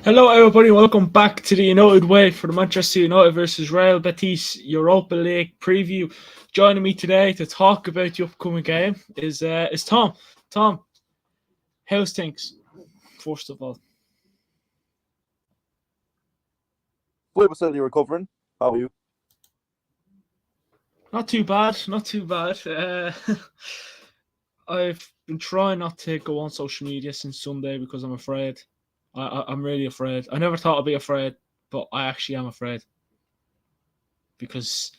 Hello, everybody. Welcome back to the United Way for the Manchester United versus Real Betis Europa League preview. Joining me today to talk about the upcoming game is Tom. Tom, how's things? First of all, Flip said you're recovering. How are you? not too bad. Not too bad. I've been trying not to go on social media since Sunday because I'm afraid. I'm really afraid. I never thought I'd be afraid, but I actually am afraid because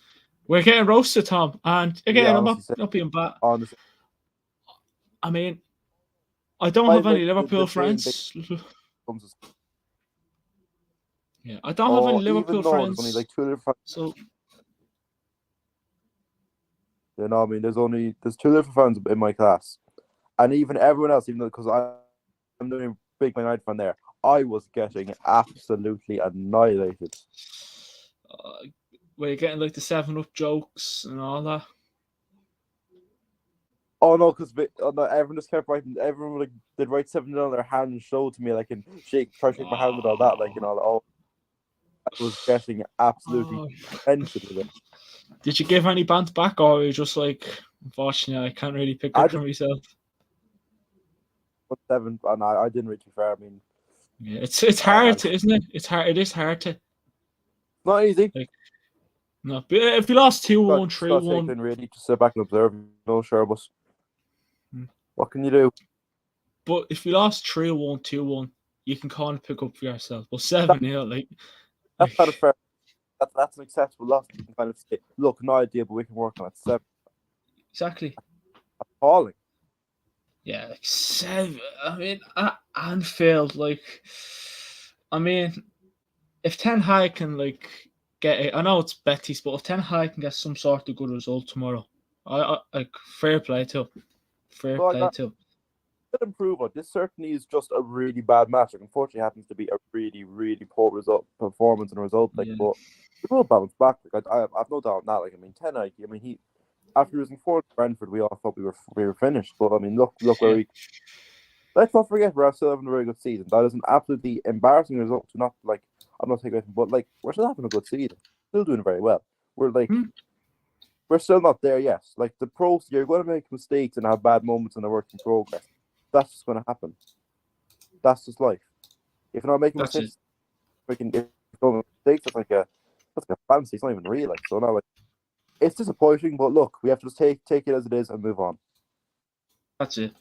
we're getting roasted, Tom. And again, Yeah, I'm honestly, not being bad. honestly, I mean, I don't I have like any the Liverpool main thing friends. comes to Yeah, I don't have any even Liverpool though there's only friends. like two different, So there's two different fans in my class, and even everyone else, even though because I'm doing a big Man United fan there, I was getting absolutely annihilated. uh, we're getting like the 7 Up jokes and all that. Oh no, because no, everyone just kept writing. Everyone like they'd write something on their hand and show it to me, like and try to shake my hand and all that, like and all. Oh, I was getting absolutely Oh. drenched with it. Did you give any band back, or were you just like, unfortunately, I can't really pick I up for just myself? put seven, and I didn't reach fair. I mean, Yeah, it's I hard had to, isn't it? It's hard. It is hard to not easy. like. No, but if you lost two Got one, just three got to take it one, in really, just sit back and observe. No, sure, but Hmm. what can you do? but if you lost 3-1, 2-1, you can kind of pick up for yourself. But That, 7-0, that's kind of like fair. That's an acceptable loss. You can kind of say, look, no idea, but we can work on it. Seven, exactly. appalling. Yeah, like 7. I mean, at Anfield, like, I mean, if Ten Hag can like get it, I know it's Betis, but if Ten Hag can get some sort of good result tomorrow, I like fair play to him. Fair So like play that to him. could improve on. This certainly is just a really bad match. Like, unfortunately, happens to be a really, really poor result, performance and result. Like, Yeah, but we will bounce back. Like, I've no doubt in that. Like, I mean, Ten Hag. I mean, he after losing four to Brentford, we all thought we were finished. But I mean, look where yeah, we. Let's not forget we're still having a very good season. That is an absolutely embarrassing result to not like. I'm not taking anything, but like we're still having a good season, still doing very well. We're like hmm? we're still not there yet. Like the pros, you're going to make mistakes and have bad moments in the work in progress. That's just going to happen. That's just life. If you're not making That's it. mistakes, making if you're making mistakes, that's like a fancy. It's not even real. Like so, now like it's disappointing, but look, we have to just take it as it is and move on. That's it.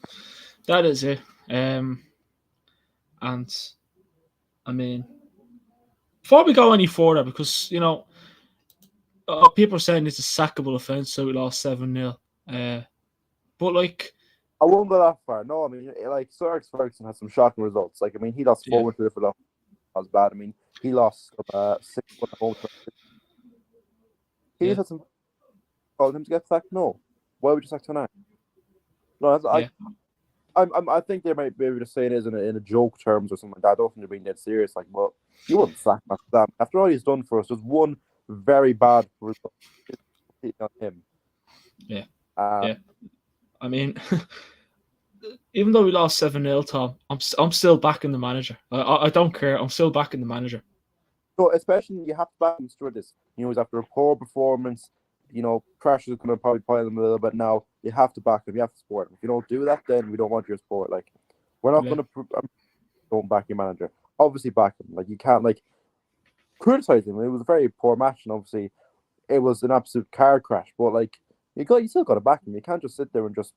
That is it. And I mean, before we go any further, because people are saying it's a sackable offence, so we lost 7-0. But like, I won't go that far. No, I mean, like Sir Alex Ferguson had some shocking results. Like, I mean, he lost yeah, 4-1 to Liverpool. That was bad. I mean, he lost 6-1 at home. He's yeah, had some called him to get sacked. No, why would you sack tonight? No, yeah, I think they might maybe just saying it is in a joke terms or something like that. I don't think they're being dead serious. Like, well, you wouldn't sack him after that. After all he's done for us, there's one very bad result on him. yeah, Uh, yeah. I mean, even though we lost 7-0, Tom, I'm still backing the manager. I don't care. I'm still backing the manager. so especially you have to back him through this. He's after a poor performance. Pressure is going to probably pile him a little bit now. You have to back him. You have to support him. If you don't do that, then we don't want your support. Like, we're not Yeah, going to don't back your manager. Obviously, back him. Like, you can't like criticize him. It was a very poor match, and obviously, it was an absolute car crash. But like, you still got to back him. You can't just sit there and just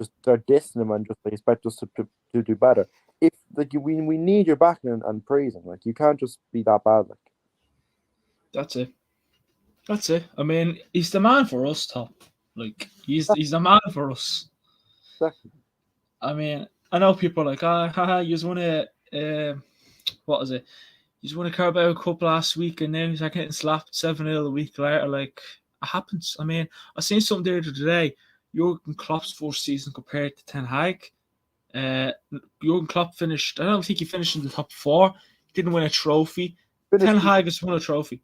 start dissing him and just like, expect us to do better. If like we need your backing and praising. Like, you can't just be that bad. Like, that's it. That's it. I mean, he's the man for us, Tom. Like that's he's the man for us. exactly. I mean, I know people are like, haha, you just want to, what is it? You just won a Carabao Cup last week, and now he's like getting slapped 7-0 a week later. Like, it happens. I mean, I seen something there today. Jurgen Klopp's first season compared to Ten Hag. Jurgen Klopp finished. I don't think he finished in the top 4. He didn't win a trophy. Ten Finished. Hag has won a trophy.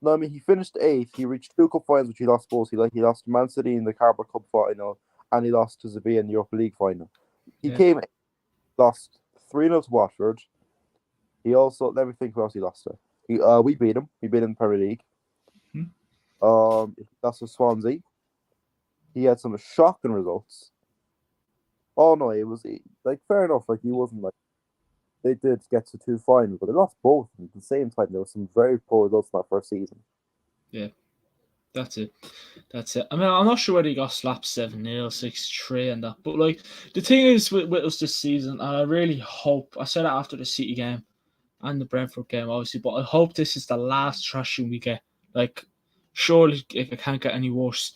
No, I mean he finished eighth. He reached two cup finals, which he lost both. He lost to Man City in the Carabao Cup final, and he lost to Sevilla in the Europa League final. He Yeah, came lost 3-0 to Watford, He also, let me think who else he lost to. We beat him. We beat him in the Premier League. Hmm. That's for Swansea. He had some shocking results. Oh no, it was like fair enough. Like he wasn't like they did get to two finals, but they lost both at the same time. There were some very poor results in that first season. Yeah, that's it. That's it. I mean, I'm not sure whether he got slapped 7-0, 6-3 and that. But like the thing is with us this season, and I really hope I said it after the City game and the Brentford game, obviously, but I hope this is the last thrashing we get. Like, surely if it can't get any worse.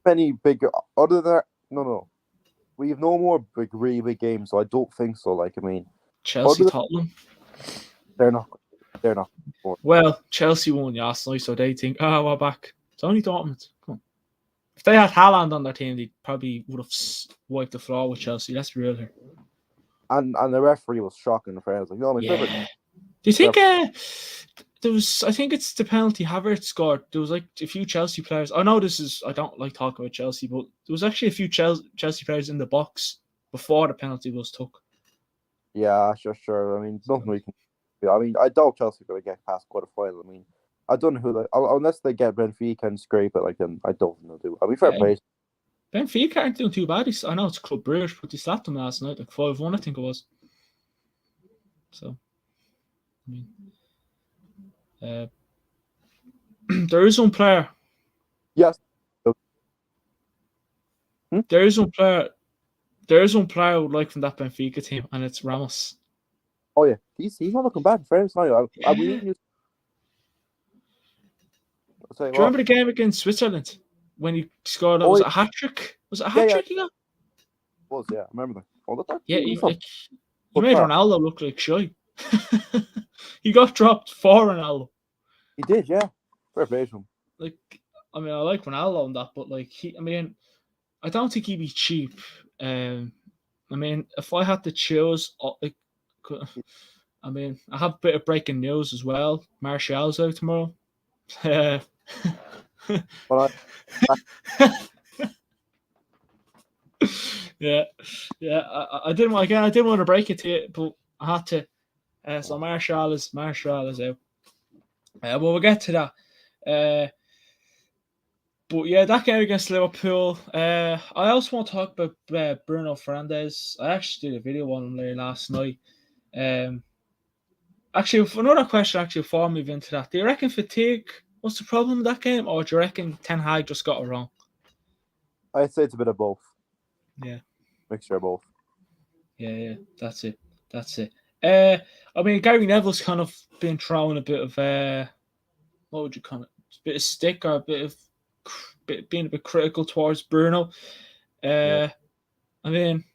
Any bigger other than that, no. We have no more really big games, so I don't think so. Like I mean, Chelsea, Tottenham. they're not. They're not. Well, Chelsea won last night, so they think, oh, we're back. It's only Dortmund. Come on. If they had Haaland on their team, they probably would have wiped the floor with Chelsea. Let's be real here. And the referee was shocking. The friends like, no, my favorite. Do you think there was? I think it's the penalty Havertz scored. There was like a few Chelsea players. I know this is. I don't like talking about Chelsea, but there was actually a few Chelsea players in the box before the penalty was took. Yeah, sure. I mean, nothing we can. I mean, I doubt Chelsea are going to get past quarterfinal. I mean, I don't know who unless they get Benfica and scrape it, like then I don't know. I mean, fair play. Benfica aren't doing too bad. I know it's Club Brugge, but they slapped them last night, like 5-1, I think it was. So, I mean, there is one player. Yes. There is one player. There is one player I would like from that Benfica team, and it's Ramos. Oh yeah, he's not looking bad. Fairness, we need. Do you remember the game against Switzerland when he scored? Was it a hat trick? Was it a hat trick he got? Was I remember that. Oh, he made Ronaldo look like shy. He got dropped for Ronaldo. He did, yeah. Fair play to him. Like, I mean, I like Ronaldo on that, but like I don't think he'd be cheap. I mean, if I had to choose, I mean, I have a bit of breaking news as well. Martial's out tomorrow. Yeah. I didn't want to break it to you, but I had to. So Martial is out. Well, we'll get to that. But yeah, that game against Liverpool. I also want to talk about Bruno Fernandes. I actually did a video on him there last night. Actually, another question before I move into that. Do you reckon fatigue was the problem with that game, or do you reckon Ten Hag just got it wrong? I'd say it's a bit of both. Yeah. Mixture of both. Yeah, that's it. I mean, Gary Neville's kind of been throwing a bit of what would you call it? A bit of stick or a bit of being a bit critical towards Bruno. I mean,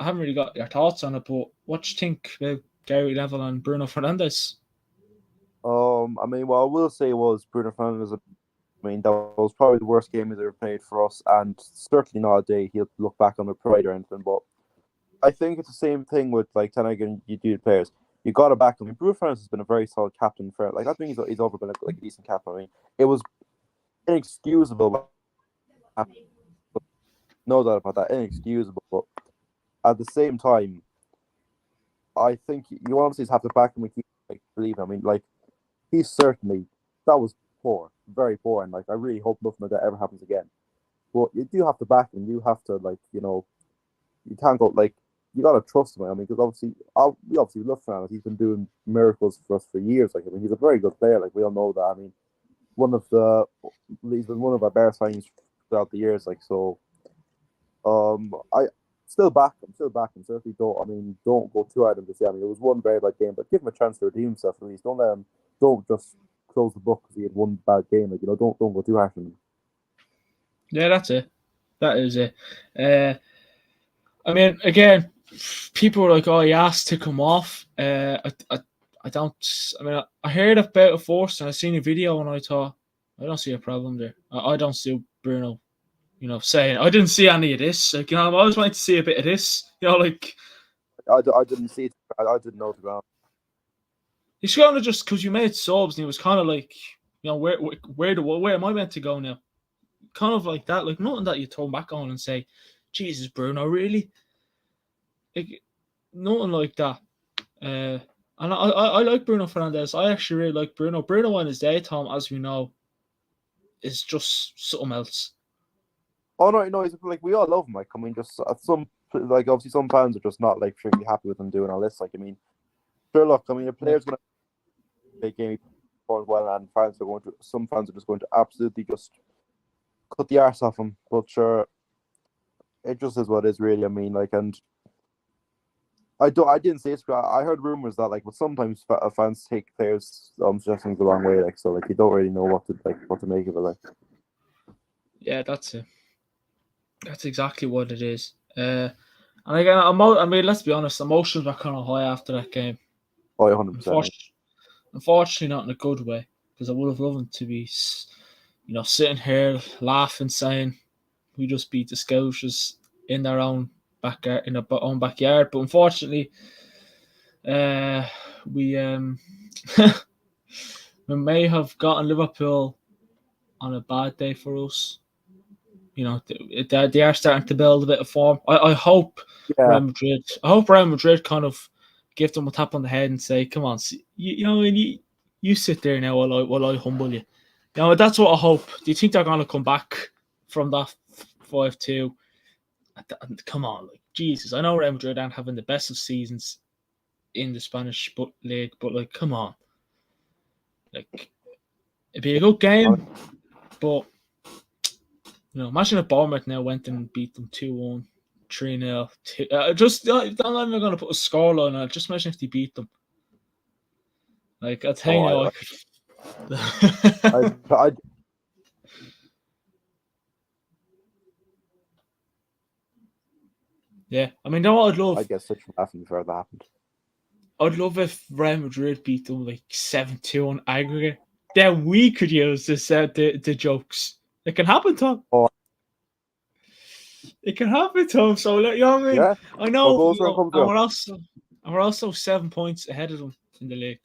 I haven't really got your thoughts on it, but what do you think about Gary Neville and Bruno Fernandes? I mean, what I will say was Bruno Fernandes. I mean, that was probably the worst game he's ever played for us, and certainly not a day he'll look back on with pride or anything. But I think it's the same thing with like Ten Hag and you do the players. You got to back him. I mean, Bruno Fernandes has been a very solid captain for like I think he's over been a decent captain. I mean, it was inexcusable. No doubt about that, inexcusable. But at the same time, I think you honestly have to back him and keep believing. I mean, like he's certainly that was poor, very poor, and like I really hope nothing like that ever happens again. But you do have to back him. You have to you can't go you gotta trust him. I mean, because we obviously love Fernandes. He's been doing miracles for us for years. Like I mean, he's a very good player. Like we all know that. I mean, he's been one of our best signings throughout the years. Like so, I still back him. Certainly don't go too hard on this. I mean, it was one very bad game, but give him a chance to redeem himself at least. Don't just close the book because he had one bad game. Like don't go too harsh on him. Yeah, that's it. That is it. I mean, again, people were like, "Oh, he asked to come off." I don't. I mean, I heard about it first, and I seen a video, and I thought, I don't see a problem there. I don't see Bruno, saying I didn't see any of this. Like, I always wanted to see a bit of this. Like I didn't see it. I didn't know the ground. He's kind of just because you made subs, and he was kind of like, where am I meant to go now? Kind of like that, like nothing that you turn back on and say, Jesus, Bruno, really? Like, nothing like that. And I like Bruno Fernandes. I actually really like Bruno. Bruno on his day, Tom, as we know, is just something else. Oh no, he's like we all love him. Like I mean, just some like obviously some fans are just not like particularly happy with him doing all this. Like I mean, sure, look, I mean, a player's gonna make game performs well, and some fans are just going to absolutely just cut the arse off him. But sure, it just is what it is, really. I mean, like, and I didn't say it. But I heard rumors that like, but sometimes fans take players' suggestions the wrong way. Like, so like you don't really know what to make of it. Like, Yeah, that's it. That's exactly what it is. And again, I mean, let's be honest, emotions were kind of high after that game. oh, 100%. Unfortunately, not in a good way, because I would have loved to be, sitting here laughing, saying we just beat the Scousers in their own backyard, in their own backyard. But unfortunately, we we may have gotten Liverpool on a bad day for us. They are starting to build a bit of form. I hope Yeah, Real Madrid. I hope Real Madrid kind of give them a tap on the head and say, "Come on, you sit there now while I humble you." That's what I hope. Do you think they're going to come back from that 5-2? Come on, like Jesus! I know Real Madrid aren't having the best of seasons in the Spanish league, but like, come on, like it'd be a good game, but. Imagine if Bournemouth now went and beat them 2-1, 3-0. I'm not even going to put a scoreline on it. Just imagine if they beat them. Like, I'll tell you now, I could. I Yeah, I mean, you know what I'd love? I guess such laughing before that happened. I'd love if Real Madrid beat them like 7-2 on aggregate. Then we could use the jokes. It can happen, Tom. Oh. It can happen, Tom. So, you know what I mean? Yeah. I know, and we're also 7 points ahead of them in the league.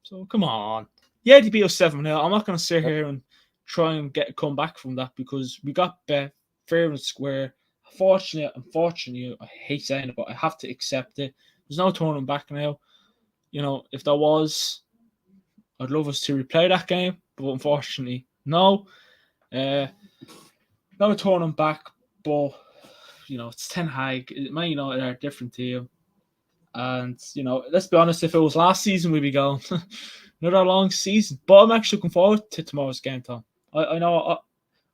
So, come on. Yeah, they beat us 7-0. I'm not going to sit here and try and come back from that because we got fair and square. Unfortunately, I hate saying it, but I have to accept it. There's no turning back now. If there was, I'd love us to replay that game, but unfortunately, no. No turning back, but it's Ten Hag. Man United are a different team. And, let's be honest, if it was last season, we'd be going another long season. But I'm actually looking forward to tomorrow's game, Tom. I know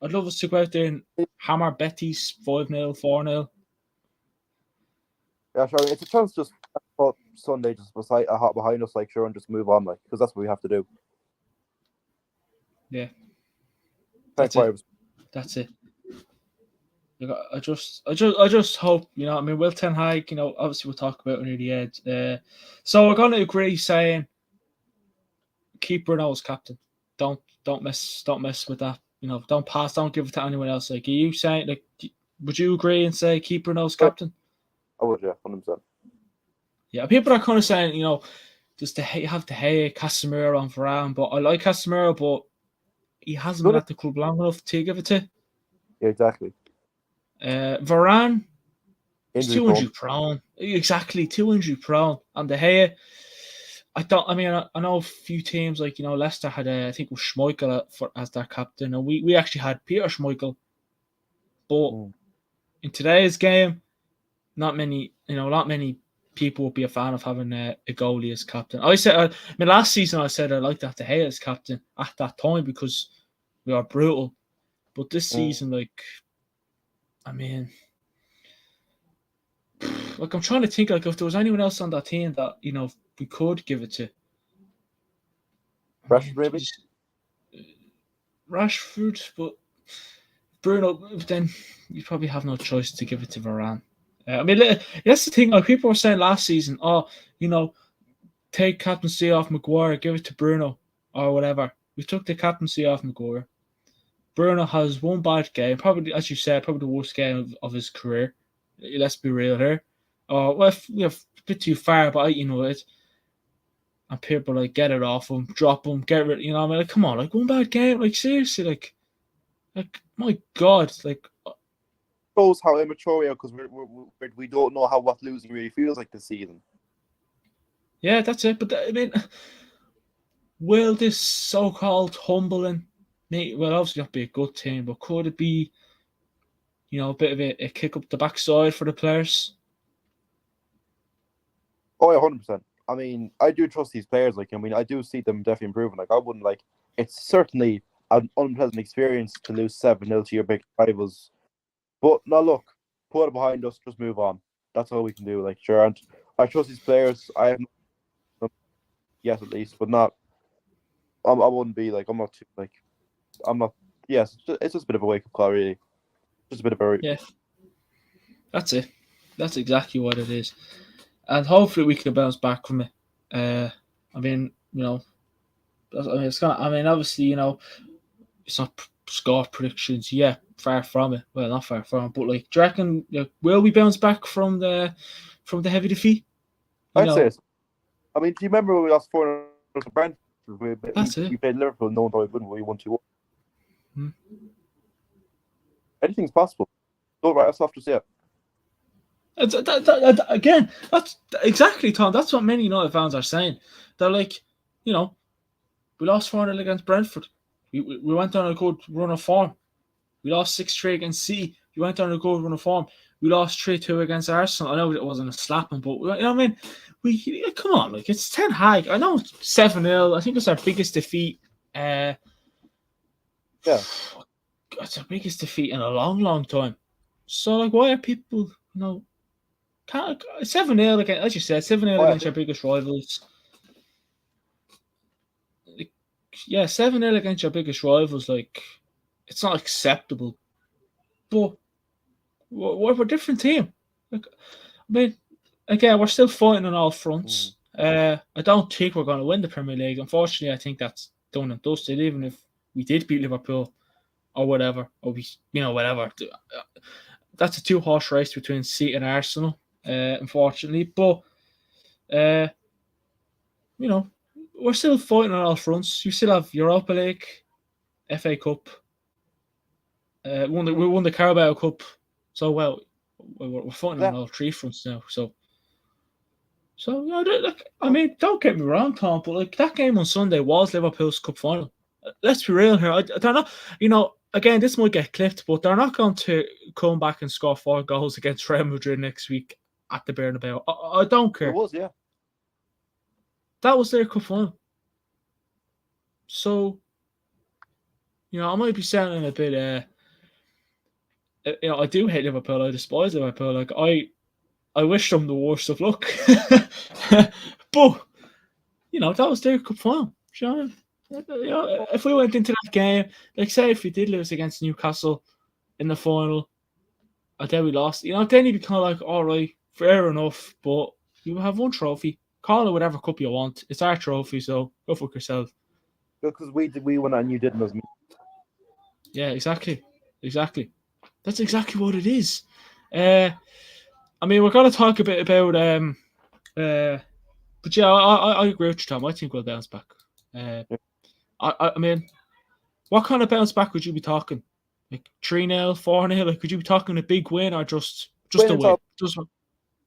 I'd love us to go out there and hammer Betis 5-0, 4-0. Yeah, sure. It's a chance just put Sunday just behind us, like, sure, and just move on, like, because that's what we have to do. Yeah. That's it. I just hope, I mean, Will Ten Hag, obviously we'll talk about it near the end. So we're going to agree saying keep Bruno as captain. Don't mess with that. Don't give it to anyone else. Like, are you saying, like, would you agree and say keep Bruno as captain? I would, yeah, 100%. Yeah, people are kind of saying, just to have to hate Casemiro and Varane, but I like Casemiro, but he hasn't been at the club long enough to give it to. Yeah, exactly. Varane is too injury prone. prone. Exactly, too injury prone. And De Gea, I know a few teams like Leicester had I think it was Schmeichel as their captain, and we actually had Peter Schmeichel. But in today's game, not many people would be a fan of having a goalie as captain. Last season I said I liked that De Gea as captain at that time because we are brutal. But this season, I'm trying to think if there was anyone else on that team that we could give it to. Rashford, maybe. Rashford, but Bruno. Then you probably have no choice to give it to Varane. That's the thing. Like people were saying last season, take captaincy off Maguire, give it to Bruno or whatever. We took the captaincy off Maguire. Bruno has one bad game, probably as you said, probably the worst game of his career. Let's be real here. A bit too far, but it. And people get it off him, drop him, get rid. Come on, one bad game, seriously, like my God, shows how immature we are because we don't know what losing really feels like this season. Yeah, that's it. But I mean, will this so-called humbling, well, obviously not be a good thing, but could it be, a bit of a kick up the backside for the players? Oh, yeah, 100%. I mean, I do trust these players. Like, I mean, I do see them definitely improving. Like, I wouldn't like. It's certainly an unpleasant experience to lose 7-0 to your big rivals. But no, look, put it behind us. Just move on. That's all we can do. Like, sure, and I trust these players. I have no yet at least, but not. I wouldn't be like. I'm not too like. I'm not. Yes, it's just a bit of a wake up call, really. Just a bit of a. Yeah, that's it. That's exactly what it is. And hopefully we can bounce back from it. I mean, it's gonna. I mean, obviously, it's not score predictions. Yeah, far from it. Well, not far from it, but like, do you reckon will we bounce back from the heavy defeat? I'd say so. I mean, do you remember when we lost 4-0 to Brentford? That's it. We played Liverpool, no one thought we wouldn't. We won 2-1. Hmm. Anything's possible. Don't write us off just yet. Again, that's exactly, Tom. That's what many United fans are saying. They're like, we lost 4-0 against Brentford. We went on a good run of form. We lost 6-3 against City. We went on a good run of form. We lost 3-2 against Arsenal. I know it wasn't a slapping, but you know what I mean? Come on, like, it's Ten Hag. I know 7-0. I think it's our biggest defeat. Yeah. It's our biggest defeat in a long, long time. So, like, why are people, 7-0 against, as you said, 7-0 against our biggest rivals. Like, yeah, 7-0 against your biggest rivals, like, it's not acceptable. But we're a different team. Like, I mean, again, we're still fighting on all fronts. I don't think we're going to win the Premier League. Unfortunately, I think that's done and dusted. Even if we did beat Liverpool or whatever, or whatever. That's a two-horse race between City and Arsenal, unfortunately. But, we're still fighting on all fronts. You still have Europa League, FA Cup. We won the Carabao Cup. So, well, we're fighting on all three fronts now. So I mean, don't get me wrong, Tom, but like that game on Sunday was Liverpool's cup final. Let's be real here. They're not, again, this might get clipped, but they're not going to come back and score 4 goals against Real Madrid next week at the Bernabeu. I don't care. It was, yeah. That was their cup final. So, I might be sounding a bit. I do hate Liverpool. I despise Liverpool. Like I wish them the worst of luck. But that was their cup final. If we went into that game, like say if we did lose against Newcastle in the final, and then we lost, then you'd be kind of like, all right, fair enough, but you have one trophy. Call it whatever cup you want. It's our trophy, so go fuck yourself. Because we won and you didn't, doesn't. Yeah, exactly. That's exactly what it is. I mean, we're going to talk a bit about, but yeah, I agree with you, Tom. I think we'll bounce back. I mean, what kind of bounce back would you be talking? Like 3-0, 4-0? Like, could you be talking a big win or just a win? Just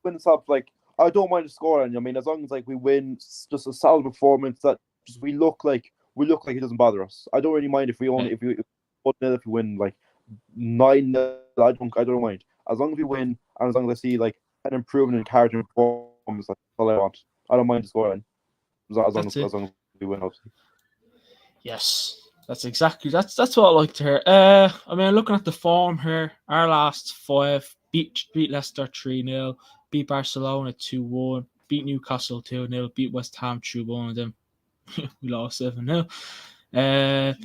win top. Like, I don't mind the scoring. I mean, as long as like we win, just a solid performance that just we look like it doesn't bother us. I don't really mind if we only if we win like 9-0. I don't mind as long as we win and as long as I see like an improvement in character and performance. Like, that's all I want. I don't mind the scoring as long as we win, obviously. Yes, that's what I like to hear. I mean, looking at the form here, our last 5 beat Leicester 3-0, beat Barcelona 2-1, beat Newcastle 2-0, beat West Ham 3-1, and then we lost 7-0.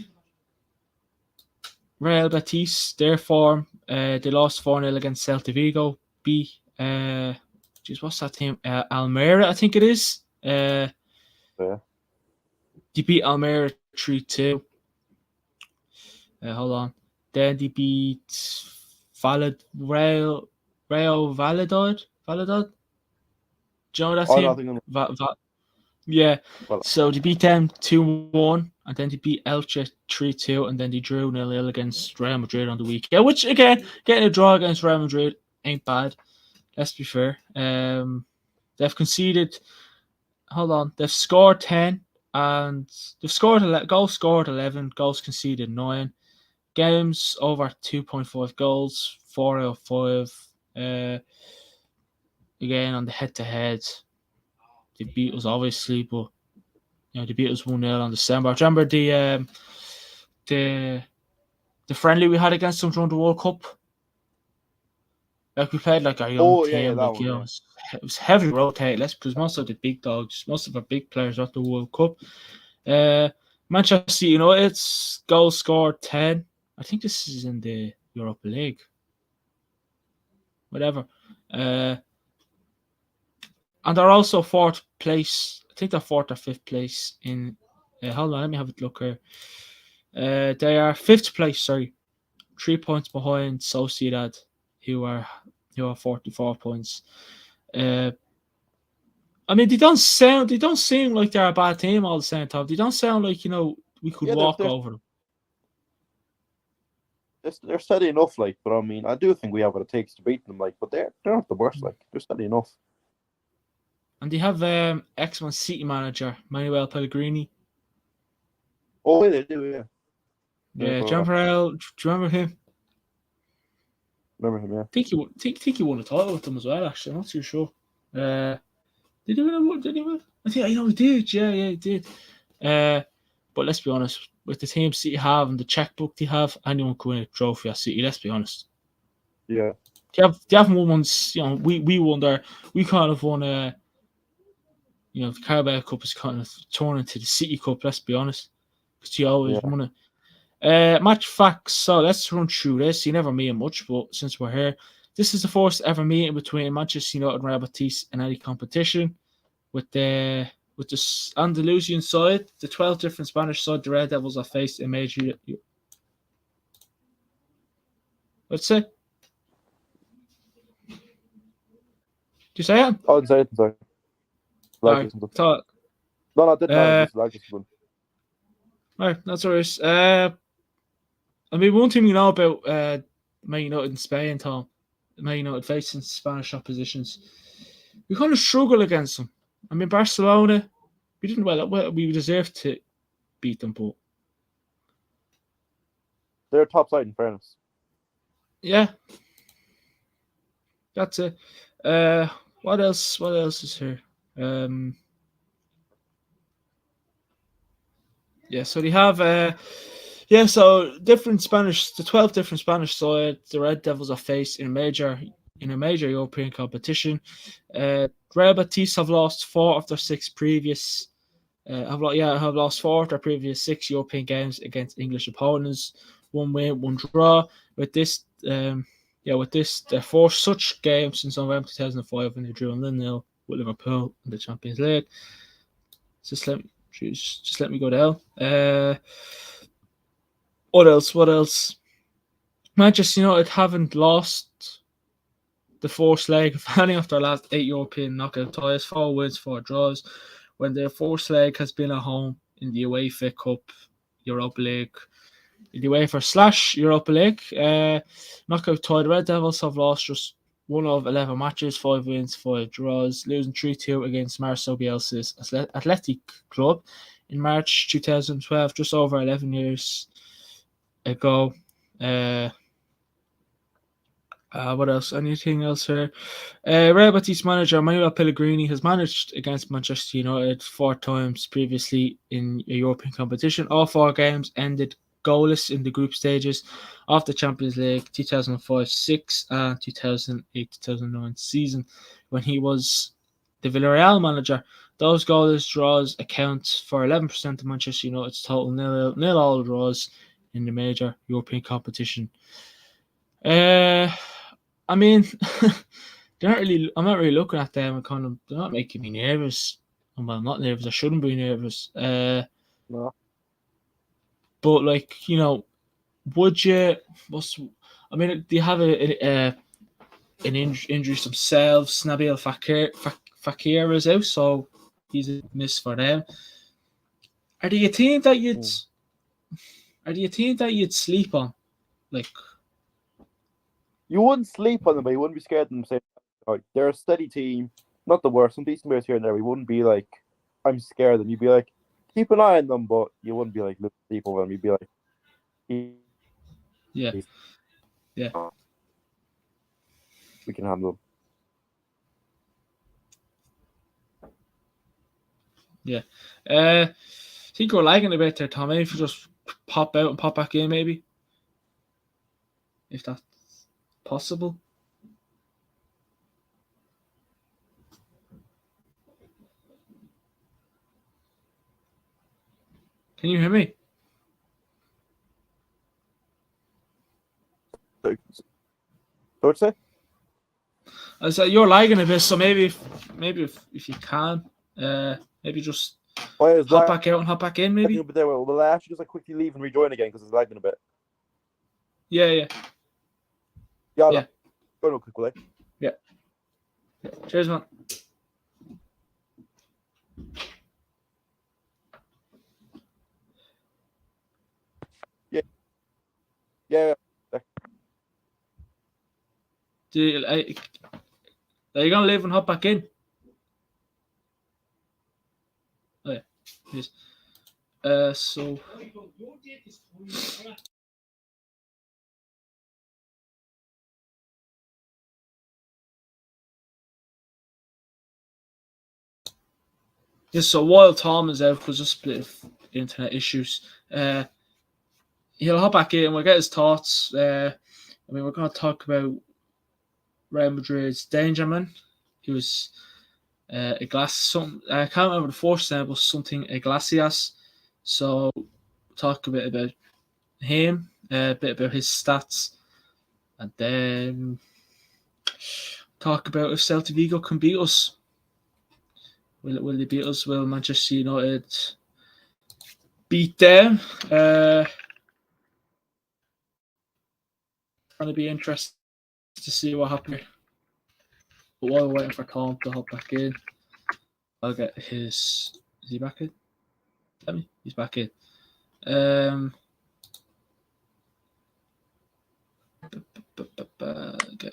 Real Betis, their form, they lost 4-0 against Celta Vigo, beat what's that team? Almeria, I think it is. Yeah. They beat Almeria 3-2. Hold on. Then they beat Real Valladolid. Do you know that team? Yeah. So they beat them 2-1, and then they beat Elche 3-2, and then they drew 0-0 against Real Madrid on the week. Yeah, which again, getting a draw against Real Madrid ain't bad. Let's be fair. They've conceded hold on. They've scored 10 and they've scored 11, goals scored 11, goals conceded 9. Games over 2.5 goals, 4 out of 5. Again, on the head-to-head, they beat us obviously, but they beat us 1-0 on December. Do you remember the friendly we had against them during the World Cup? Like we played like our young team, that like one, yeah. it was heavy rotate, because most of the big dogs, most of our big players are at the World Cup. Manchester United's goals scored 10. I think this is in the Europa League. Whatever. And they're also fourth place. I think they're fourth or fifth place in. Hold on, let me have a look here. They are fifth place. Sorry, 3 points behind Sociedad, who are 44 points. I mean, they don't seem like they're a bad team all the same time. They don't sound like we could walk over them. They're steady enough, like, but I mean, I do think we have what it takes to beat them, like, but they're not the worst, like, they're steady enough. And they have ex-Man City manager Manuel Pellegrini. Oh, yeah, they do, yeah. Yeah, do you remember him? Remember him, yeah. I think he won a title with them as well. Actually, I'm not too sure. Did he win? Did he win? I think he did. Yeah, he did. But let's be honest, with the team City have and the checkbook they have, anyone could win a trophy at City. Let's be honest. Yeah. They haven't won once. We won there. We kind of won the Carabao Cup is kind of torn into the City Cup. Let's be honest, because you always won it. Match facts. So let's run through this. You never mean much, but since we're here, this is the first ever meeting between Manchester United and Real Betis in any competition. With the Andalusian side, the 12 different Spanish side, the Red Devils have faced a major. What's it? Did you say it? Oh, I didn't say it. Sorry. No, I didn't. Right, that's what it is. I mean, one thing we know about Man United in Spain, Tom, Man United facing Spanish oppositions, we kind of struggle against them. I mean, Barcelona, we didn't we deserved to beat them, but they're top side in fairness. Yeah, that's it. What else? What else is here? Yeah, so they have so the 12 different Spanish sides the Red Devils are faced in a major European competition. Real Betis have lost 4 of their 6 previous have lost 4 of their previous 6 European games against English opponents. 1 win, 1 draw. With this their 4th such game since November 2005 when they drew 0-0 with Liverpool in the Champions League. Just let me go down. What else? Manchester United haven't lost the 4th leg of any of their last 8 European knockout ties. 4 wins, 4 draws. When their 4th leg has been at home in the UEFA Cup, Europa League, in the UEFA / Europa League knockout tie, the Red Devils have lost just 1 of 11 matches, 5 wins, 5 draws, losing 3-2 against Marcelo Bielsa's Athletic Club in March 2012, just over 11 years ago. What else? Anything else here? Real Betis manager Manuel Pellegrini has managed against Manchester United 4 times previously in a European competition. All 4 games ended goalless in the group stages of the Champions League 2005-06 and 2008-2009 season when he was the Villarreal manager. Those goalless draws account for 11% of Manchester United's total nil-all draws in the major European competition. I mean, I'm not really looking at them and they're not making me nervous. Well, I'm not nervous. I shouldn't be nervous. No. But would you? Do you have an injury themselves? Nabil Fekir is out, so he's a miss for them. Are they a team that you'd? Are they a team that you'd sleep on? You wouldn't sleep on them, but you wouldn't be scared of them. Saying, they're a steady team, not the worst. Some decent players here and there. We wouldn't be like I'm scared, and you'd be like, keep an eye on them, but you wouldn't be like losing sleep over them. You'd be like, Yeah. we can handle them. I think we're lagging a bit there, Tom. Maybe if you just pop out and pop back in, maybe, if that's possible. Can you hear me? What'd you say? I said you're lagging a bit, so maybe if you can, maybe just Oh, yeah, it's hop back out and hop back in, maybe. a bit there. Will I actually just like quickly leave and rejoin again because it's lagging a bit? Yeah. Yeah. Yeah. Go real quick, will I? Yeah. Cheers, man. Yeah. Are you gonna leave and hop back in? Oh yeah. Yes. So. Yes, so while Tom is out because just a bit of internet issues, he'll hop back in and we'll get his thoughts. We're going to talk about Real Madrid's danger man. He was I can't remember the first name, but something Iglesias. So talk a bit about him, a bit about his stats, and then talk about if Celta Vigo can beat us. Will they beat us? Will Manchester United beat them? Going to be interesting to see what happens. But while we're waiting for Tom to hop back in, I'll get his. Is he back in? Tell me, he's back in. Get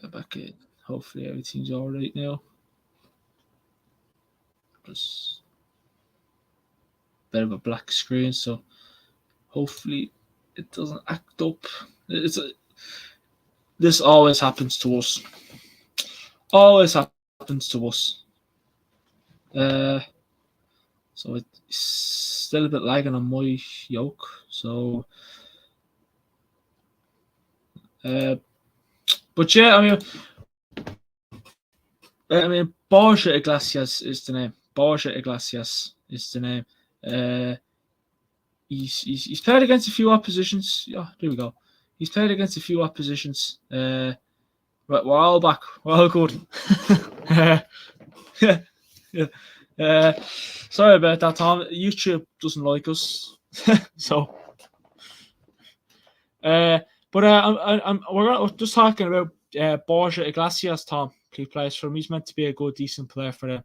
it back in. Hopefully everything's all right now. Just a bit of a black screen, so hopefully it doesn't act up. This always happens to us. Always happens to us. So it's still a bit lagging on my yoke. So, but yeah, I mean, Borja Iglesias is the name. Borja Iglesias is the name. He's played against a few oppositions. Yeah, there we go. He's played against a few oppositions. We're all back. We're all good. yeah. Sorry about that, Tom. YouTube doesn't like us, so. We're just talking about Borja Iglesias, Tom. He plays for him. He's meant to be a good, decent player for them.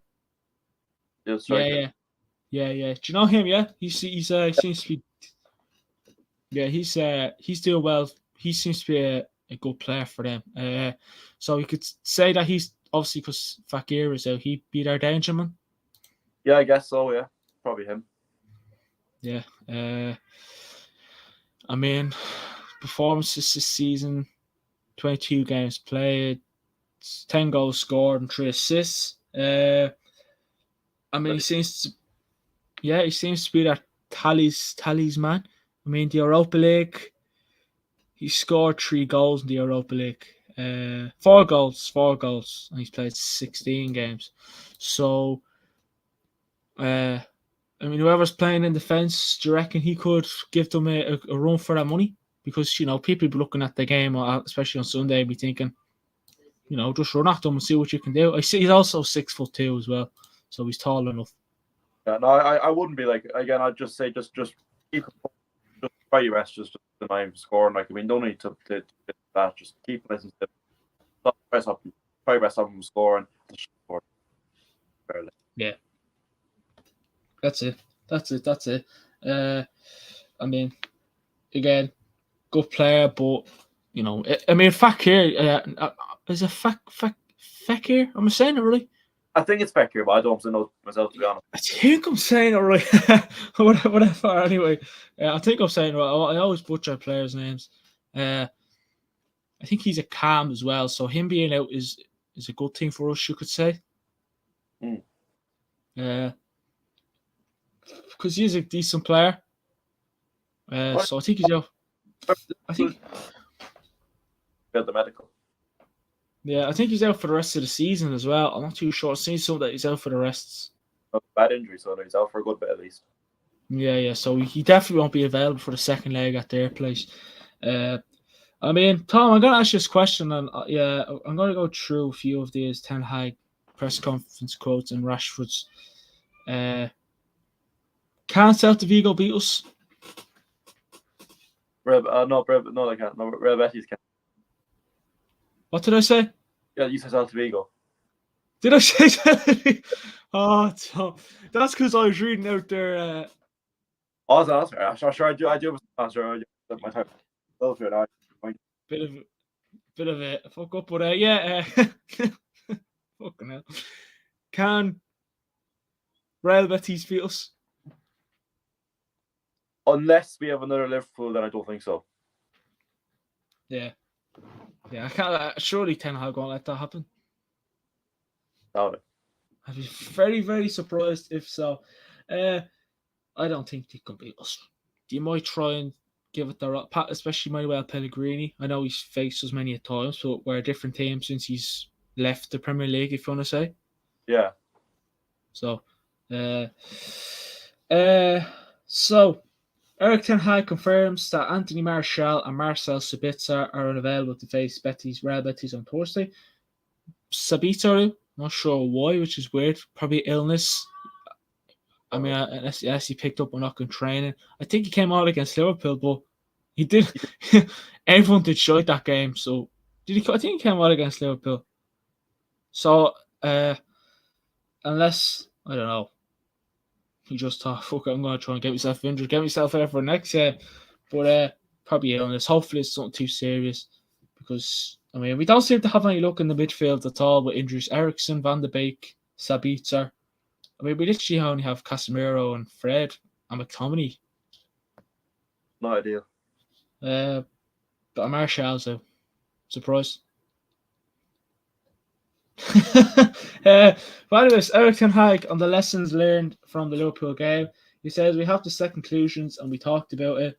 Yeah. Do you know him? Yeah, he seems to be. Yeah, he's doing well. He seems to be a good player for them. So you could say that he's obviously because Fakir is out. He beat our danger man. Yeah, I guess so. Yeah, probably him. Yeah. I mean, performances this season: 22 games played, 10 goals scored, and 3 assists. I mean, he seems to be that tallies man. I mean, the Europa League, he scored 3 goals in the Europa League. 4 goals, and he's played 16 games. So, I mean, whoever's playing in defence, do you reckon he could give them a run for their money? Because, people be looking at the game, especially on Sunday, and be thinking, just run at them and see what you can do. I see he's also 6'2" as well, so he's tall enough. Yeah, no, I wouldn't be like, again, I'd just say just keep just try your best, just deny him scoring. Like, I mean, don't need to that. Just keep listening to him. Try your best of him scoring. Yeah, that's it. I mean, again, good player, but I mean, Fakir is a Fakir. Am I saying it really? I think it's Becker, but I don't know myself, to be honest. I think I'm saying it right. Whatever. Anyway, I think I'm saying it right. I always butcher players' names. I think he's a cam as well, so him being out is a good thing for us, you could say. Because he's a decent player. So I think he's out. I think the medical. Yeah, I think he's out for the rest of the season as well. I'm not too sure. I've seen some that he's out for the rest. Bad injury, so he's out for a good bit at least. Yeah. So he definitely won't be available for the second leg at their place. I mean, Tom, I'm going to ask you this question, and I'm going to go through a few of these Ten Hag press conference quotes and Rashford's. Can Celta Vigo beat us? No, they can't. No, Real Betis can't. What did I say? Yeah, you said Celta Vigo. Did I say Celta? Oh, Tom, that's because I was reading out there. That's fair. I'm sure I do. I do. I'm sure my time. Bit of a fuck up, but fucking hell. Can Real Betis beat us? Unless we have another Liverpool, then I don't think so. Yeah. I can't. Surely Ten Hag won't let that happen. No. I'd be very, very surprised if so. I don't think they can beat us. You might try and give it the especially Manuel Pellegrini. I know he's faced us many times, but we're a different team since he's left the Premier League, if you want to say. Yeah. So, Erik Ten Hag confirms that Anthony Martial and Marcel Sabitzer are unavailable to face Real Betis on Thursday. Sabitzer, not sure why, which is weird. Probably illness. I mean, unless he picked up on knocking training. I think he came out against Liverpool, but he did. Everyone did shite that game. So did he? I think he came out against Liverpool. So unless I don't know, he just thought, "Fuck it, I'm going to try and get myself injured, get myself out for next year." But probably illness. Hopefully, it's something too serious because I mean, we don't seem to have any luck in the midfield at all with injuries. Eriksen, Van de Beek, Sabitzer. I mean, we literally only have Casemiro and Fred and McTominay. No idea. But Martial's a surprise. But anyways, Erik Ten Hag on the lessons learned from the Liverpool game. He says we have to set conclusions, and we talked about it.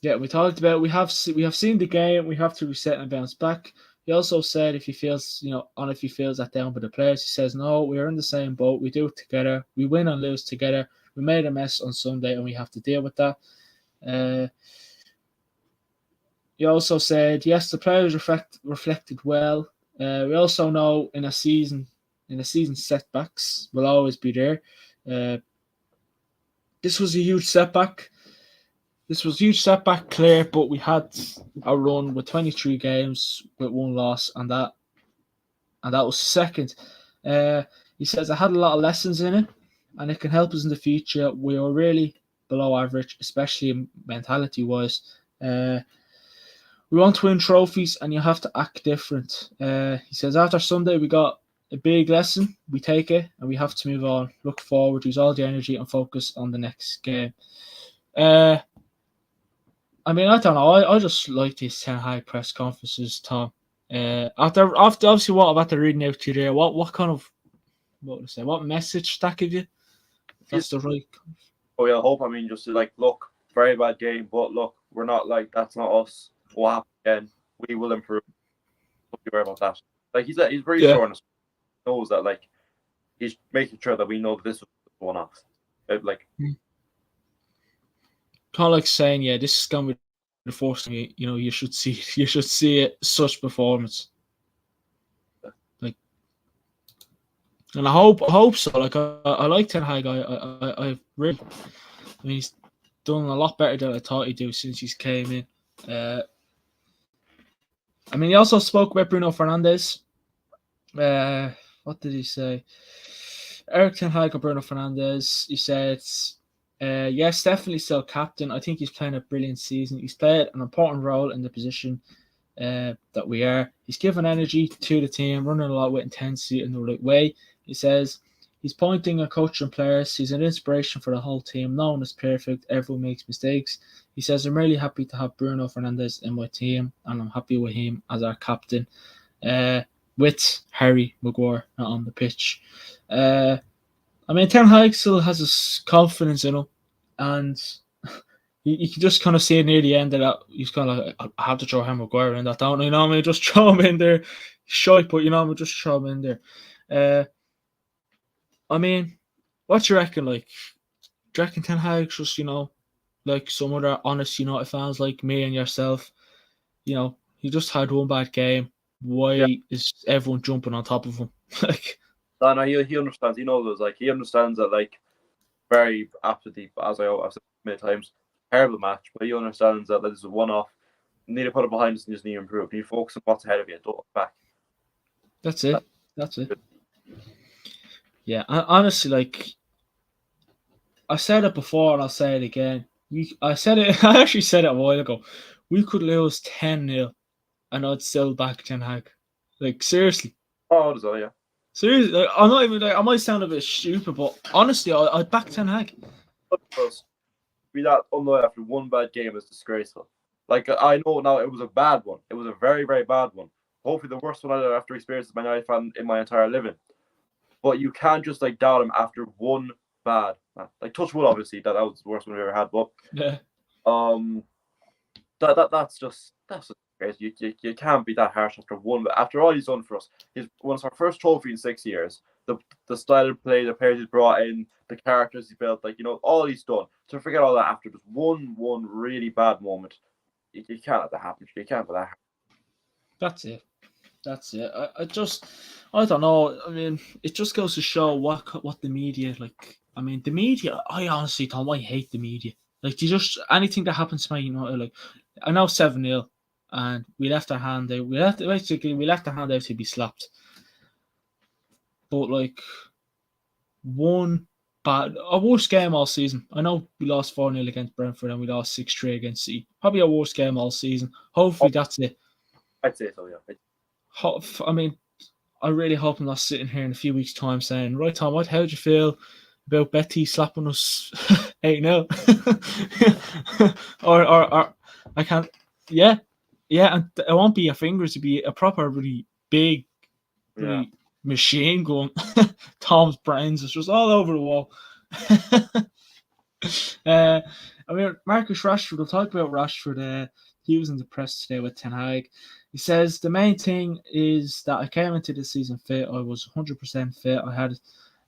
We talked about we have seen the game. We have to reset and bounce back. He also said if he feels that down by the players, he says no, we're in the same boat. We do it together. We win and lose together. We made a mess on Sunday, and we have to deal with that. He also said yes, the players reflected well. We also know in a season setbacks will always be there. This was a huge setback. Clear, but we had a run with 23 games with one loss, and that was second. He says I had a lot of lessons in it, and it can help us in the future. We are really below average, especially mentality-wise. We want to win trophies, and you have to act different. He says after Sunday we got a big lesson. We take it, and we have to move on, look forward, use all the energy, and focus on the next game. I mean, I don't know. I just like these Ten Hag press conferences, Tom. After obviously what I'm about to reading out to you there, what message that give you? That's the right. Oh yeah, I hope. I mean, just like look, very bad game, but look, we're not like that's not us. What happened again? We will improve. Don't be worried about that. Like he's very sure and knows that like he's making sure that we know that this was one off. Like. Kind of like saying, yeah, this is going to be the first time you should see it, such performance. Like, and I hope so. Like, I like Ten Hag. I really, I mean, he's done a lot better than I thought he'd do since he's came in. I mean, he also spoke about Bruno Fernandes. What did he say? Erik Ten Hag or Bruno Fernandes? He said. Yes, definitely still captain. I think he's playing a brilliant season. He's played an important role in the position. that we are. He's given energy to the team, running a lot with intensity in the right way. He says he's pointing at coaching players. He's an inspiration for the whole team. No one is perfect. Everyone makes mistakes. He says, I'm really happy to have Bruno Fernandes in my team, and I'm happy with him as our captain, with Harry Maguire not on the pitch. Ten Hag still has his confidence in him, and you can just kind of see near the end of that, he's kind of like, I have to throw Harry Maguire in that, don't I? You know what I mean? Just throw him in there. He's shy, but you know what I mean? Just throw him in there. What do you reckon? Like, do you reckon Ten Hag's just, like some other honest United fans like me and yourself, he just had one bad game. Why is everyone jumping on top of him? Like, no, he understands. He knows it. Like, he understands that, like, very absolutely, as I've said many times, terrible match, but he understands that this is a one-off. You need to put it behind us and just need to improve. You need to focus on what's ahead of you. Don't look back. That's it. Yeah, honestly, like, I said it before and I'll say it again. I actually said it a while ago. We could lose 10-0 and I'd still back Ten Hag. Like, seriously. Oh, does that, yeah. Seriously, like, I'm not even like, I might sound a bit stupid, but honestly, I'd back Ten Hag. Be that unloyal after one bad game is disgraceful. Like, I know now it was a bad one. It was a very, very bad one. Hopefully the worst one I've ever experienced as a Man United fan in my entire living. But you can't just like doubt him after one bad. Like, touch wood, obviously, that was the worst one we've ever had. But yeah, that's just crazy. You can't be that harsh after one. But after all he's done for us, he's won us our first trophy in 6 years. The style of play, the players he's brought in, the characters he built, like, all he's done. To forget all that after just one really bad moment, you can't let that happen. You can't let that happen. That's it. I don't know. I mean, it just goes to show what the media like. I mean, the media. I honestly don't. I hate the media. Like, anything that happens to me, like, I know 7-0, and we left our hand out. We left our hand out to be slapped. But like, our worst game all season. I know we lost 4-0 against Brentford and we lost 6-3 against City. Probably our worst game all season. Hopefully that's it. I'd say so, yeah. I really hope I'm not sitting here in a few weeks' time saying, right, Tom, how do you feel about Betis slapping us 8-0? or I can't. Yeah, and it won't be your fingers. It'll be a proper, really big, really machine going. Tom's brains is just all over the wall. Marcus Rashford. We'll talk about Rashford. He was in the press today with Ten Hag. He says the main thing is that I came into the season fit. I was 100% fit. I had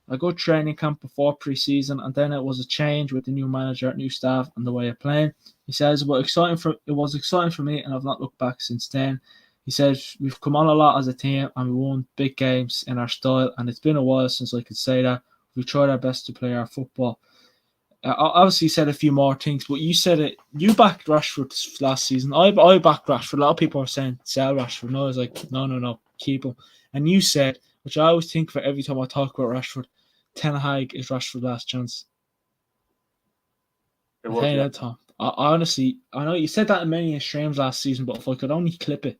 a good training camp before pre-season, and then it was a change with the new manager, new staff, and the way of playing. He says it was exciting for me, and I've not looked back since then. He says we've come on a lot as a team, and we won big games in our style, and it's been a while since I could say that. We've tried our best to play our football. I obviously said a few more things, but you said it. You backed Rashford last season. I backed Rashford. A lot of people are saying sell Rashford. No, I was like, no, keep him. And you said, which I always think for every time I talk about Rashford, Ten Hag is Rashford's last chance. Tom. I honestly, I know you said that in many streams last season, but if I could only clip it,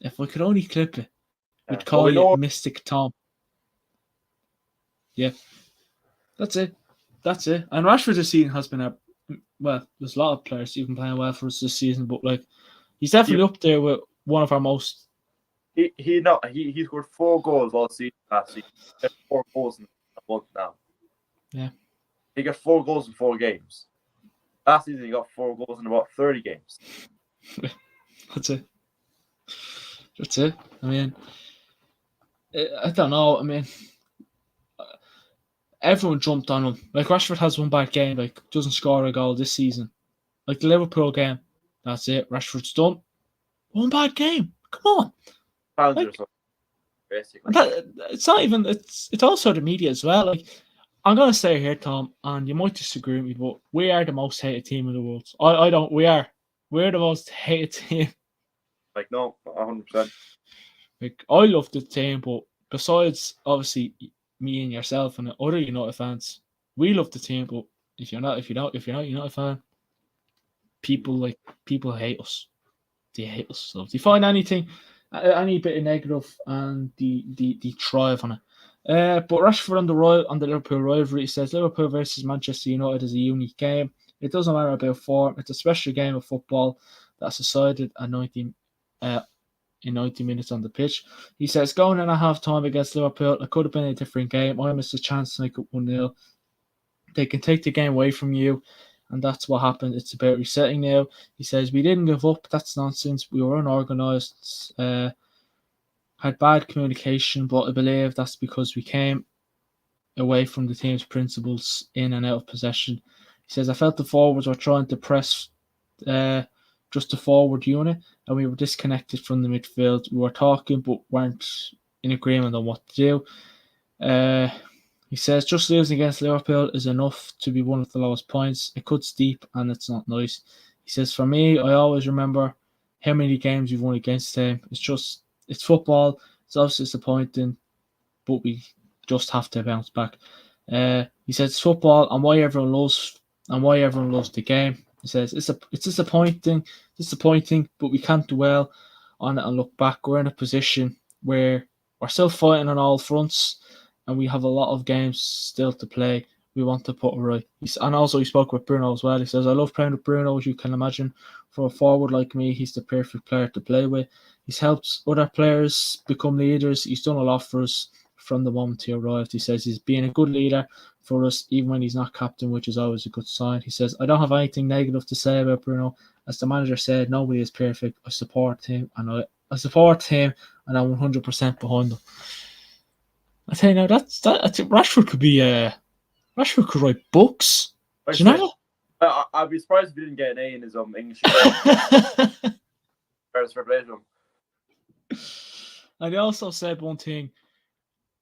we'd call you Mystic Tom. Yeah, that's it. And Rashford this season has been there's a lot of players who've been playing well for us this season, but like, he's definitely up there with one of our most. He scored 4 goals all season last season. He got 4 goals in a month now. Yeah. He got 4 goals in 4 games. Last season he got 4 goals in about 30 games. That's it. I mean, I don't know. I mean, everyone jumped on him. Like, Rashford has one bad game, like, doesn't score a goal this season. Like the Liverpool game, that's it. Rashford's done. One bad game. Come on. Like, basically. It's not even. It's also the media as well. Like, I'm gonna say here, Tom, and you might disagree with me, but we are the most hated team in the world. I don't. We are. We're the most hated team. Like, no, 100%. Like, I love the team, but besides, obviously, me and yourself and other United fans, we love the team. But if you're not a United fan, people hate us. they hate us. So if they find anything, any bit of negative, and they thrive on it. But Rashford on the Liverpool rivalry says Liverpool versus Manchester United is a unique game. It doesn't matter about form. It's a special game of football that's decided at 90 minutes on the pitch. He says going in at half time against Liverpool, it could have been a different game. I missed a chance to make it 1-0. They can take the game away from you, and that's what happened. It's about resetting now. He says we didn't give up. That's nonsense. We were unorganised. Had bad communication, but I believe that's because we came away from the team's principles in and out of possession. He says, I felt the forwards were trying to press just the forward unit, and we were disconnected from the midfield. We were talking, but weren't in agreement on what to do. He says, just losing against Liverpool is enough to be one of the lowest points. It cuts deep, and it's not nice. He says, for me, I always remember how many games we've won against him. It's football. It's obviously disappointing, but we just have to bounce back. He says it's football and why everyone loves the game. He says it's disappointing, but we can't dwell on it and look back. We're in a position where we're still fighting on all fronts, and we have a lot of games still to play. We want to put it right. And also he spoke with Bruno as well. He says, I love playing with Bruno, as you can imagine. For a forward like me, he's the perfect player to play with. He's helped other players become leaders. He's done a lot for us from the moment he arrived. He says he's being a good leader for us, even when he's not captain, which is always a good sign. He says, I don't have anything negative to say about Bruno. As the manager said, nobody is perfect. I support him, and I'm 100% behind him. I tell you now, I think Rashford could write books. Do you know that? I'd be surprised if he didn't get an A in his English. And he also said one thing: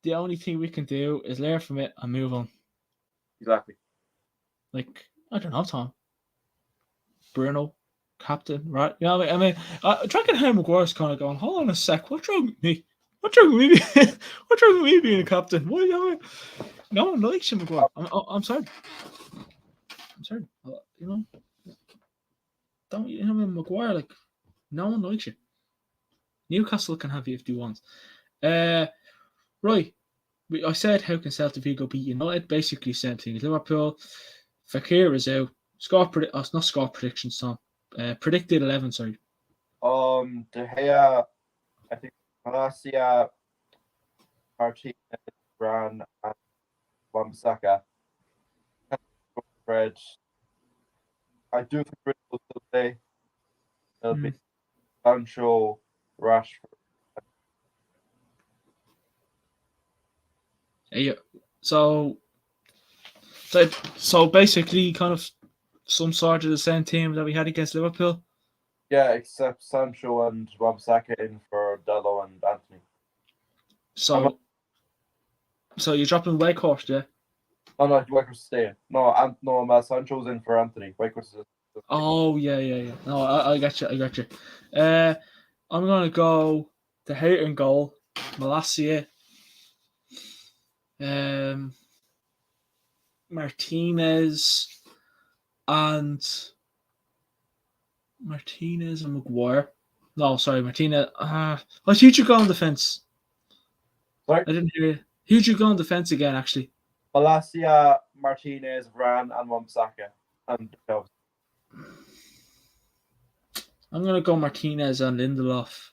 the only thing we can do is learn from it and move on. Exactly. Like, I don't know, Tom. Bruno, captain, right? You know what I mean? Dragon Harry Maguire's kind of going, hold on a sec, what's wrong with me? What's wrong with me? What's wrong with me being a captain? What, you know? No one likes him, Maguire. I'm sorry. I'm sorry. You know, don't you know Maguire? Like, no one likes you. Newcastle can have you if they want. Right. I said, how can Celta Vigo beat United? Basically, same thing as Liverpool. Fekir is out. Not score predictions, Tom. Predicted 11, sorry. De Gea, I think Malacia, Martinez, Bran, and Wan-Bissaka. Fred. I do think Britain will still play. It'll be Sancho, Rashford. Yeah. So basically, kind of some sort of the same team that we had against Liverpool. Yeah, except Sancho and Wan-Bissaka in for Dello and Anthony. So you're dropping Wakehorse, yeah? No, Wakehorse is staying. No, Sancho's in for Anthony. Wakehorse is. Oh yeah. No, I got you. I'm gonna go the hate and goal, Malacia, Martinez and Maguire. No, sorry, Martinez. Who'd you go on defense? Sorry? I didn't hear you. Who'd you go on defense again, actually? Malacia, Martinez, Varane, and Wan-Bissaka. And I'm going to go Martinez and Lindelof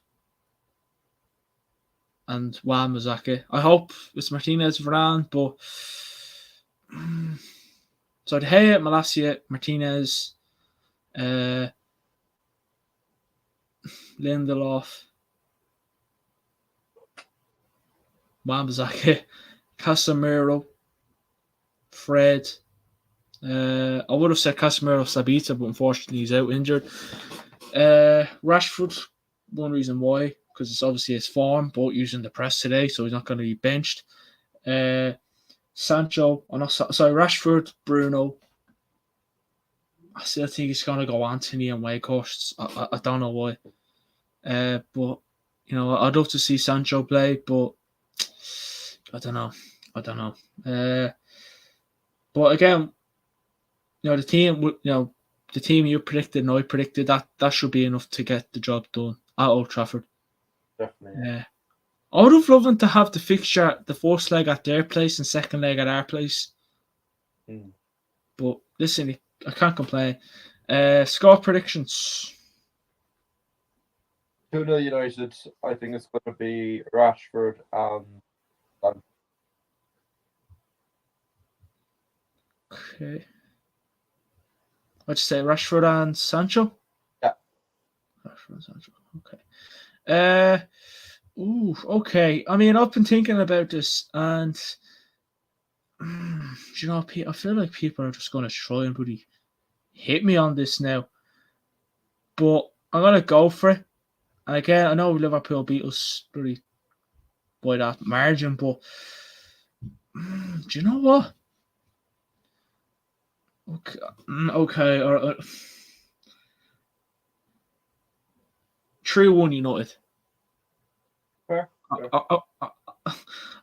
and Wan-Bissaka. I hope it's Martinez, Varane, but... So De Gea, Malacia, Martinez, Lindelof, Wan-Bissaka, Casemiro, Fred. I would have said Casemiro, Sabitzer, but unfortunately he's out injured. Rashford, one reason why, because it's obviously his form, but using the press today, so he's not going to be benched. Sancho, Rashford, Bruno. I still think he's going to go Anthony and Wakehorst. I don't know why. But, you know, I'd love to see Sancho play, but I don't know. But again, you know, the team, you know, the team you predicted and I predicted, that should be enough to get the job done at Old Trafford. Definitely. Yeah. I would have loved to have the fixture, the first leg at their place and second leg at our place. But listen, I can't complain. Score predictions. 2-0 United. I think it's going to be Rashford and Okay. What'd you say, Rashford and Sancho? Yeah. Rashford and Sancho. Okay. Okay. I mean, I've been thinking about this, and you know, I feel like people are just going to try and really hit me on this now. But I'm going to go for it. And again, I know Liverpool beat us really by that margin, but do you know what? Okay. All right. 3-1 United. Fair.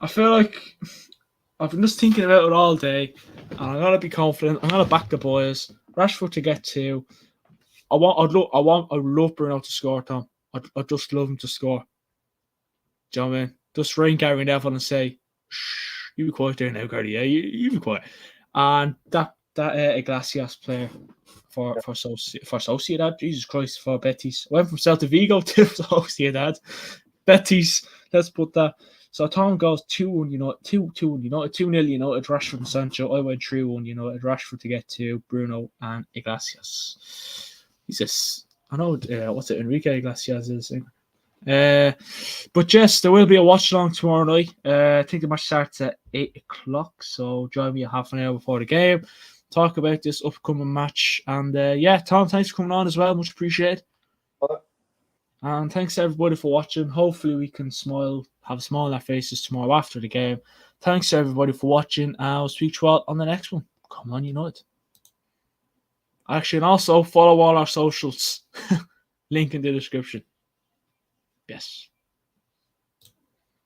I feel like I've been just thinking about it all day, and I'm gonna be confident. I'm gonna back the boys. Rashford to get 2. I would love Bruno to score, Tom. I'd just love him to score. Do you know what I mean? Just ring Gary Neville and say, "Shh, you be quiet there now, Gary. Yeah, you be quiet." And that Iglesias player for Sociedad, Jesus Christ, for Betis. Went from Celta Vigo to Sociedad. Betis, let's put that. So Tom goes 2-1 United, 2-1 United, 2-0 United, Rashford and Sancho. I went 3-1 United, Rashford to get 2, Bruno and Iglesias. I know, what's it, Enrique Iglesias is. But yes, there will be a watch along tomorrow night. I think the match starts at 8 o'clock, so join me a half an hour before the game. Talk about this upcoming match. And Tom, thanks for coming on as well. Much appreciated. And thanks to everybody for watching. Hopefully we can have a smile on our faces tomorrow after the game. Thanks to everybody for watching. I'll speak to you all on the next one. Come on, United. Actually, and also follow all our socials. Link in the description. Yes.